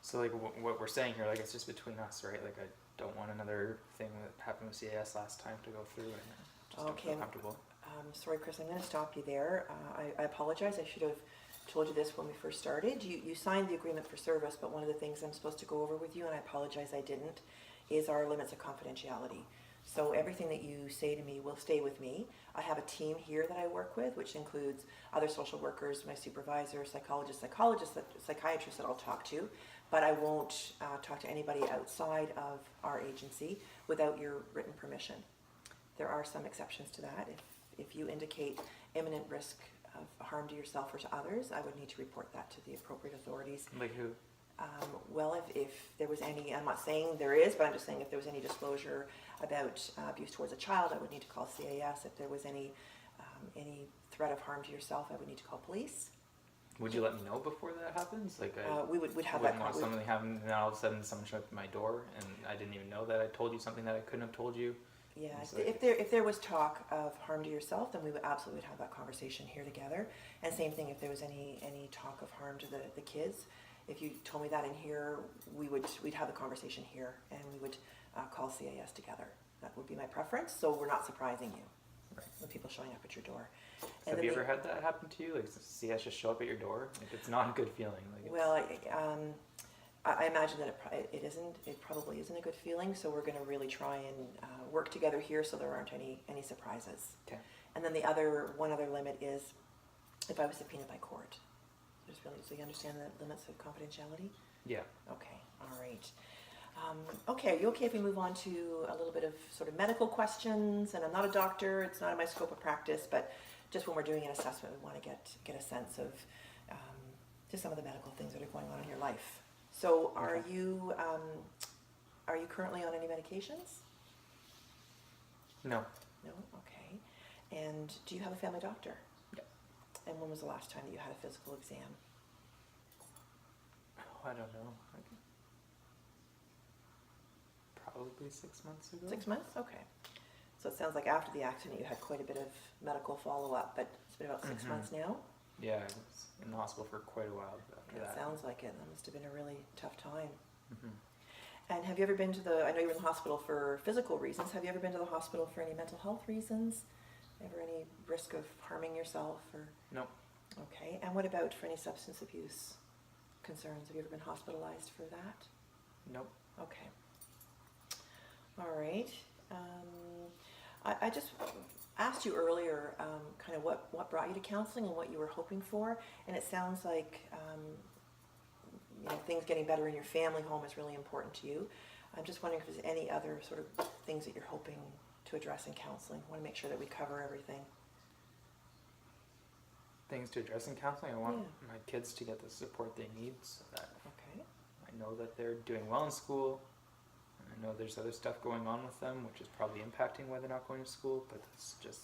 So like what we're saying here, like it's just between us, right? Like I don't want another thing that happened with CAS last time to go through, and I just don't feel comfortable. Sorry, Chris, I'm going to stop you there. I apologize. I should have told you this when we first started. You signed the agreement for service, but one of the things I'm supposed to go over with you, and I apologize I didn't, is our limits of confidentiality. So everything that you say to me will stay with me. I have a team here that I work with, which includes other social workers, my supervisor, psychiatrists that I'll talk to, but I won't talk to anybody outside of our agency without your written permission. There are some exceptions to that. If you indicate imminent risk of harm to yourself or to others, I would need to report that to the appropriate authorities. Like who? Well, if there was any, I'm not saying there is, but I'm just saying if there was any disclosure about abuse towards a child, I would need to call CAS. If there was any threat of harm to yourself, I would need to call police. Would you let me know before that happens? Like we'd have wouldn't that. Want something happen, and all of a sudden someone showed up at my door, and I didn't even know that I told you something that I couldn't have told you. Yeah, if there was talk of harm to yourself, then we would absolutely have that conversation here together. And same thing if there was any talk of harm to the kids. If you told me that in here, we'd have the conversation here, and we would call CAS together. That would be my preference. So we're not surprising you, right, with people showing up at your door. And have you ever had that happen to you? Like CAS just show up at your door? Like it's not a good feeling. Like well, I imagine that it isn't. It probably isn't a good feeling. So we're going to really try and work together here, so there aren't any surprises. Okay. And then one other limit is if I was subpoenaed by court. So you understand the limits of confidentiality? Yeah. Okay. All right. Okay. Are you okay if we move on to a little bit of sort of medical questions? And I'm not a doctor. It's not in my scope of practice, but just when we're doing an assessment, we want to get a sense of just some of the medical things that are going on in your life. So are you currently on any medications? No. No? Okay. And do you have a family doctor? Yeah. And when was the last time that you had a physical exam? Oh, I don't know. Probably 6 months ago. 6 months? Okay. So it sounds like after the accident you had quite a bit of medical follow-up, but it's been about 6 months now? Yeah, I was in the hospital for quite a while after that. It sounds like it. That must have been a really tough time. Mm-hmm. And have you ever been to I know you were in the hospital for physical reasons, have you ever been to the hospital for any mental health reasons? Ever any risk of harming yourself? Or? No. Okay. And what about for any substance abuse concerns? Have you ever been hospitalized for that? Nope. Okay. All right. I just asked you earlier kind of what brought you to counseling and what you were hoping for, and it sounds like things getting better in your family home is really important to you. I'm just wondering if there's any other sort of things that you're hoping to address in counseling. I want to make sure that we cover everything. Things to address in counseling? I want my kids to get the support they need so that I know that they're doing well in school. I know there's other stuff going on with them, which is probably impacting why they're not going to school, but it's just,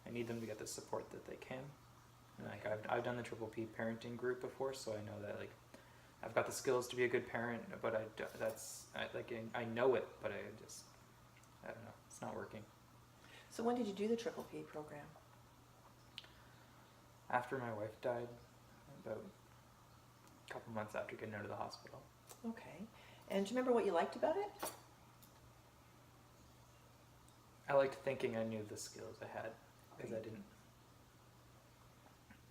I need them to get the support that they can. And like I've done the Triple P parenting group before, so I know that like I've got the skills to be a good parent, but I know it, but I don't know, it's not working. So when did you do the Triple P program? After my wife died, about a couple months after getting out of the hospital. Okay. And do you remember what you liked about it? I liked thinking I knew the skills I had, because I didn't.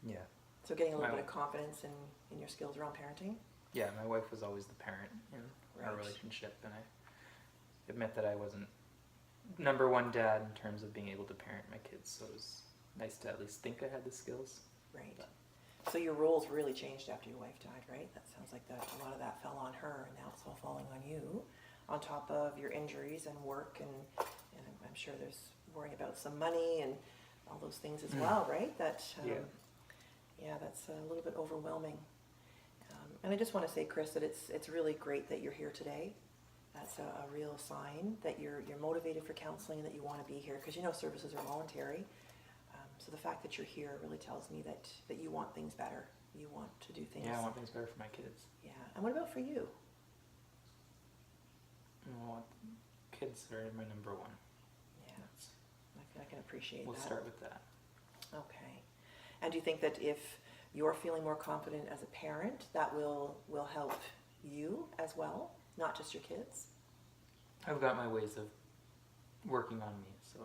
Yeah. So getting a little bit of confidence in your skills around parenting? Yeah, my wife was always the parent in our relationship, and I admit that I wasn't number one dad in terms of being able to parent my kids, so it was nice to at least think I had the skills. Right. But. So your roles really changed after your wife died, right? That sounds like a lot of that fell on her, and now it's all falling on you, on top of your injuries and work, and I'm sure there's worrying about some money and all those things as well, right? That's a little bit overwhelming. And I just want to say, Chris, that it's really great that you're here today. That's a real sign that you're motivated for counseling and that you want to be here, because services are voluntary. So the fact that you're here really tells me that you want things better. You want to do things. Yeah, I want things better for my kids. Yeah. And what about for you? I want kids that are my number one. Yeah. I can appreciate that. We'll start with that. Okay. And do you think that if you're feeling more confident as a parent, that will help you as well, not just your kids? I've got my ways of working on me, so